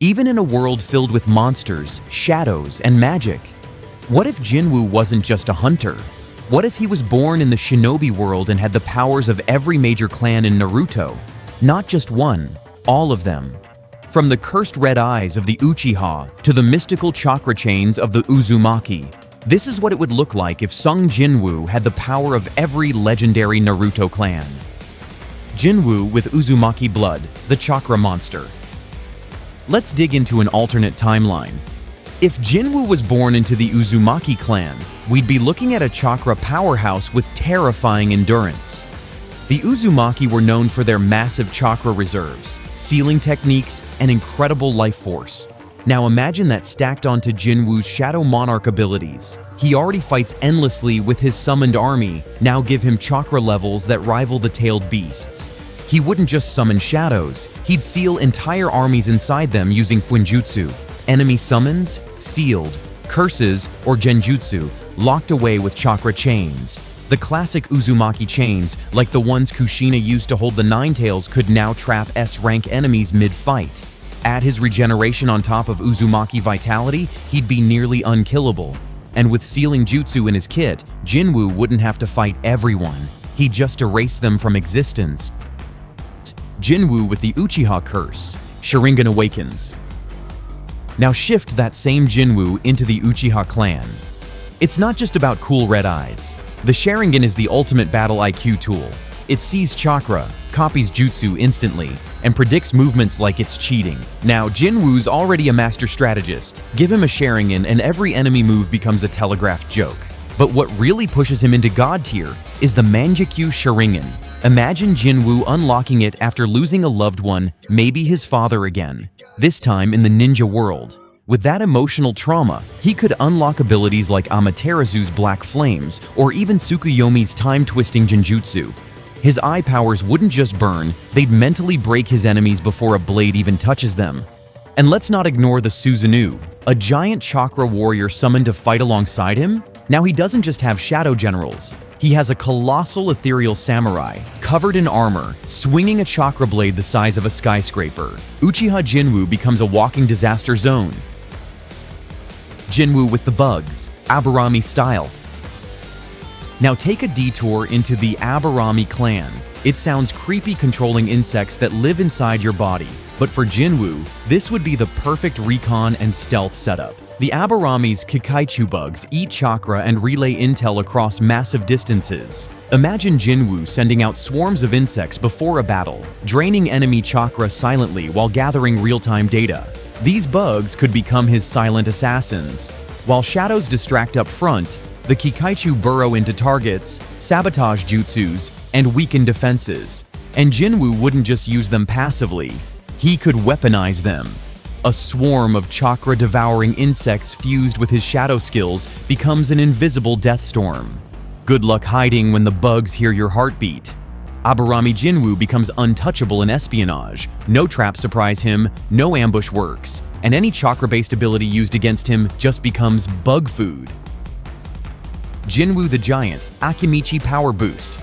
Even in a world filled with monsters, shadows, and magic. What if Jinwoo wasn't just a hunter? What if he was born in the shinobi world and had the powers of every major clan in Naruto? Not just one, all of them. From the cursed red eyes of the Uchiha to the mystical chakra chains of the Uzumaki. This is what it would look like if Sung Jinwoo had the power of every legendary Naruto clan. Jinwoo with Uzumaki blood, the chakra monster. Let's dig into an alternate timeline. If Jinwoo was born into the Uzumaki clan, we'd be looking at a chakra powerhouse with terrifying endurance. The Uzumaki were known for their massive chakra reserves, sealing techniques, and incredible life force. Now imagine that stacked onto Jinwoo's Shadow Monarch abilities. He already fights endlessly with his summoned army, now give him chakra levels that rival the tailed beasts. He wouldn't just summon shadows, he'd seal entire armies inside them using Fuinjutsu, enemy summons, sealed, curses, or genjutsu, locked away with chakra chains. The classic Uzumaki chains, like the ones Kushina used to hold the Ninetales, could now trap S-rank enemies mid-fight. Add his regeneration on top of Uzumaki vitality, he'd be nearly unkillable. And with sealing jutsu in his kit, Jinwoo wouldn't have to fight everyone. He'd just erase them from existence. Jinwoo with the Uchiha curse, Sharingan Awakens. Now shift that same Jinwoo into the Uchiha clan. It's not just about cool red eyes. The Sharingan is the ultimate battle IQ tool. It sees chakra, copies jutsu instantly, and predicts movements like it's cheating. Now, Jinwoo's already a master strategist. Give him a Sharingan and every enemy move becomes a telegraphed joke. But what really pushes him into god tier is the Manjikyu Sharingan. Imagine Jinwoo unlocking it after losing a loved one, maybe his father again, this time in the ninja world. With that emotional trauma, he could unlock abilities like Amaterasu's Black Flames or even Tsukuyomi's time-twisting Genjutsu. His eye powers wouldn't just burn, they'd mentally break his enemies before a blade even touches them. And let's not ignore the Susanoo, a giant chakra warrior summoned to fight alongside him. Now he doesn't just have shadow generals. He has a colossal ethereal samurai, covered in armor, swinging a chakra blade the size of a skyscraper. Uchiha Jinwoo becomes a walking disaster zone. Jinwoo with the bugs, Aburame style. Now take a detour into the Aburame clan. It sounds creepy, controlling insects that live inside your body. But for Jinwoo, this would be the perfect recon and stealth setup. The Aburame's Kikaichu bugs eat chakra and relay intel across massive distances. Imagine Jinwoo sending out swarms of insects before a battle, draining enemy chakra silently while gathering real-time data. These bugs could become his silent assassins. While shadows distract up front, the Kikaichu burrow into targets, sabotage jutsus, and weaken defenses. And Jinwoo wouldn't just use them passively, he could weaponize them. A swarm of chakra-devouring insects fused with his shadow skills becomes an invisible death storm. Good luck hiding when the bugs hear your heartbeat. Aburame Jinwoo becomes untouchable in espionage. No traps surprise him, no ambush works, and any chakra-based ability used against him just becomes bug food. Jinwoo the Giant, Akimichi Power Boost.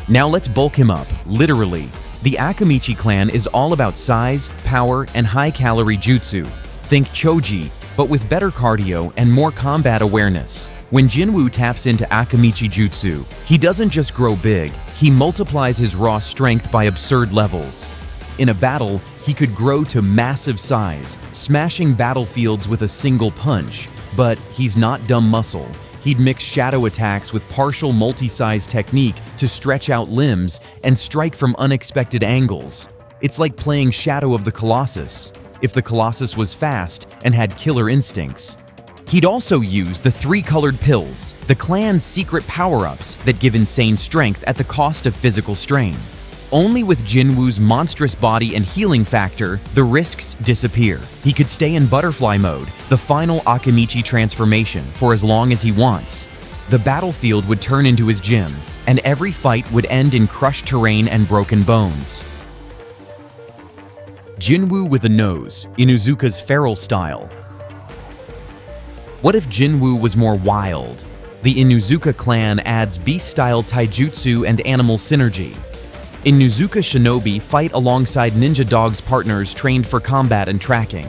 Now let's bulk him up, literally. The Akimichi clan is all about size, power, and high-calorie jutsu. Think Choji, but with better cardio and more combat awareness. When Jinwoo taps into Akimichi jutsu, he doesn't just grow big, he multiplies his raw strength by absurd levels. In a battle, he could grow to massive size, smashing battlefields with a single punch. But he's not dumb muscle. He'd mix shadow attacks with partial multi-size technique to stretch out limbs and strike from unexpected angles. It's like playing Shadow of the Colossus, if the Colossus was fast and had killer instincts. He'd also use the 3-colored pills, the clan's secret power-ups that give insane strength at the cost of physical strain. Only with Jinwoo's monstrous body and healing factor, the risks disappear. He could stay in butterfly mode, the final Akimichi transformation, for as long as he wants. The battlefield would turn into his gym, and every fight would end in crushed terrain and broken bones. Jinwoo with a nose, Inuzuka's feral style. What if Jinwoo was more wild? The Inuzuka clan adds beast-style taijutsu and animal synergy. Inuzuka shinobi fight alongside ninja dogs partners trained for combat and tracking.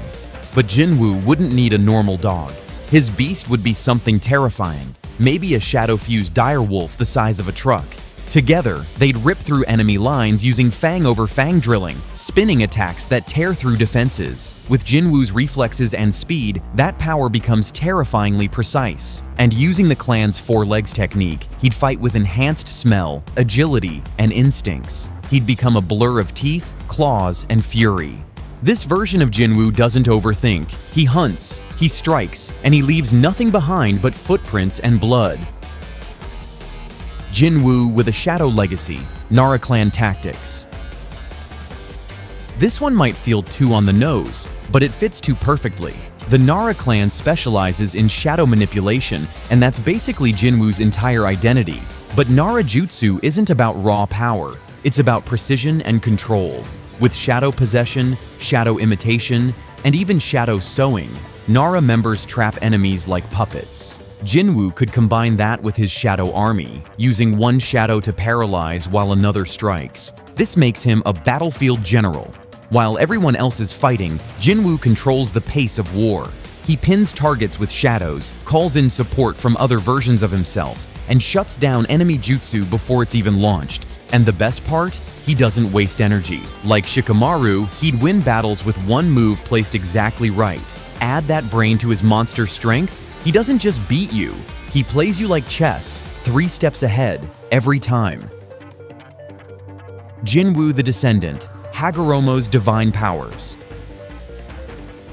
But Jinwoo wouldn't need a normal dog. His beast would be something terrifying, maybe a shadow-fused direwolf the size of a truck. Together, they'd rip through enemy lines using fang-over-fang drilling, spinning attacks that tear through defenses. With Jinwoo's reflexes and speed, that power becomes terrifyingly precise. And using the clan's four legs technique, he'd fight with enhanced smell, agility, and instincts. He'd become a blur of teeth, claws, and fury. This version of Jinwoo doesn't overthink. He hunts, he strikes, and he leaves nothing behind but footprints and blood. Jinwoo with a shadow legacy, Nara clan tactics. This one might feel too on the nose, but it fits too perfectly. The Nara clan specializes in shadow manipulation, and that's basically Jinwoo's entire identity. But Nara jutsu isn't about raw power, it's about precision and control. With shadow possession, shadow imitation, and even shadow sewing, Nara members trap enemies like puppets. Jinwoo could combine that with his shadow army, using one shadow to paralyze while another strikes. This makes him a battlefield general. While everyone else is fighting, Jinwoo controls the pace of war. He pins targets with shadows, calls in support from other versions of himself, and shuts down enemy jutsu before it's even launched. And the best part? He doesn't waste energy. Like Shikamaru, he'd win battles with one move placed exactly right. Add that brain to his monster strength, he doesn't just beat you, he plays you like chess, 3 steps ahead, every time. Jinwoo the Descendant, Hagoromo's divine powers.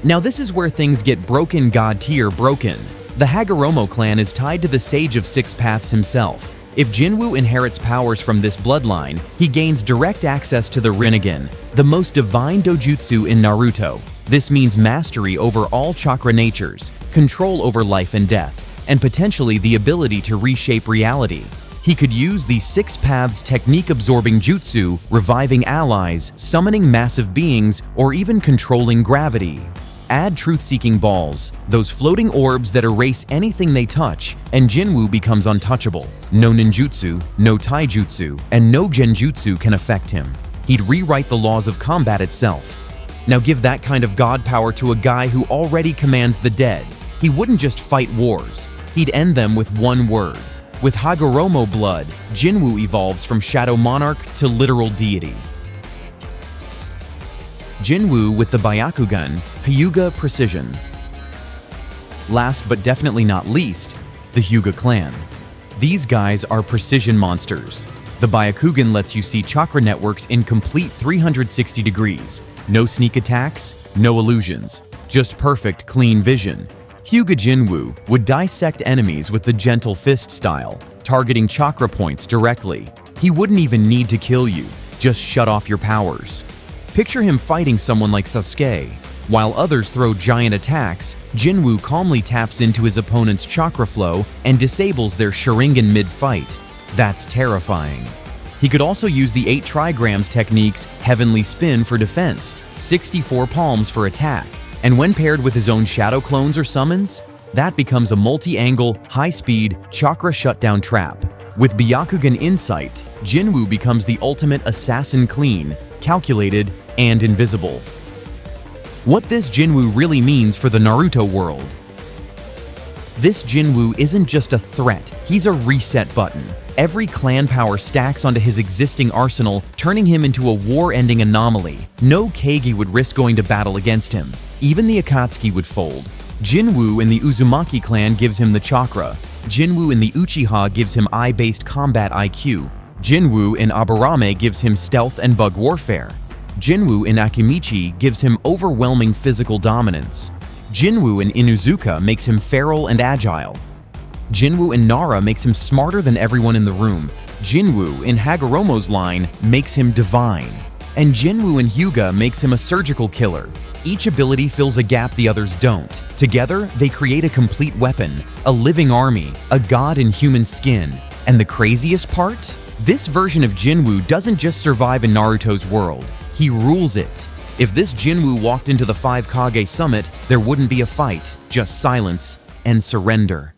Now this is where things get broken god tier broken. The Hagoromo clan is tied to the Sage of Six Paths himself. If Jinwoo inherits powers from this bloodline, he gains direct access to the Rinnegan, the most divine dojutsu in Naruto. This means mastery over all chakra natures, control over life and death, and potentially the ability to reshape reality. He could use the Six Paths technique-absorbing jutsu, reviving allies, summoning massive beings, or even controlling gravity. Add truth-seeking balls, those floating orbs that erase anything they touch, and Jinwoo becomes untouchable. No ninjutsu, no taijutsu, and no genjutsu can affect him. He'd rewrite the laws of combat itself. Now give that kind of god power to a guy who already commands the dead. He wouldn't just fight wars, he'd end them with one word. With Hagoromo blood, Jinwoo evolves from Shadow Monarch to literal deity. Jinwoo with the Byakugan, Hyuga precision. Last but definitely not least, the Hyuga clan. These guys are precision monsters. The Byakugan lets you see chakra networks in complete 360 degrees. No sneak attacks, no illusions, just perfect, clean vision. Hyuga Jinwoo would dissect enemies with the gentle fist style, targeting chakra points directly. He wouldn't even need to kill you, just shut off your powers. Picture him fighting someone like Sasuke. While others throw giant attacks, Jinwoo calmly taps into his opponent's chakra flow and disables their Sharingan mid-fight. That's terrifying. He could also use the 8 trigrams technique's Heavenly Spin for defense, 64 palms for attack, and when paired with his own shadow clones or summons, that becomes a multi-angle, high-speed, chakra shutdown trap. With Byakugan Insight, Jinwoo becomes the ultimate assassin clean, calculated, and invisible. What this Jinwoo really means for the Naruto world. This Jinwoo isn't just a threat, he's a reset button. Every clan power stacks onto his existing arsenal, turning him into a war-ending anomaly. No Kage would risk going to battle against him. Even the Akatsuki would fold. Jinwoo in the Uzumaki clan gives him the chakra. Jinwoo in the Uchiha gives him eye-based combat IQ. Jinwoo in Aburame gives him stealth and bug warfare. Jinwoo in Akimichi gives him overwhelming physical dominance. Jinwoo in Inuzuka makes him feral and agile. Jinwoo in Nara makes him smarter than everyone in the room. Jinwoo in Hagoromo's line makes him divine. And Jinwoo in Hyuga makes him a surgical killer. Each ability fills a gap the others don't. Together, they create a complete weapon, a living army, a god in human skin. And the craziest part? This version of Jinwoo doesn't just survive in Naruto's world, he rules it. If this Jinwoo walked into the 5 Kage summit, there wouldn't be a fight, just silence and surrender.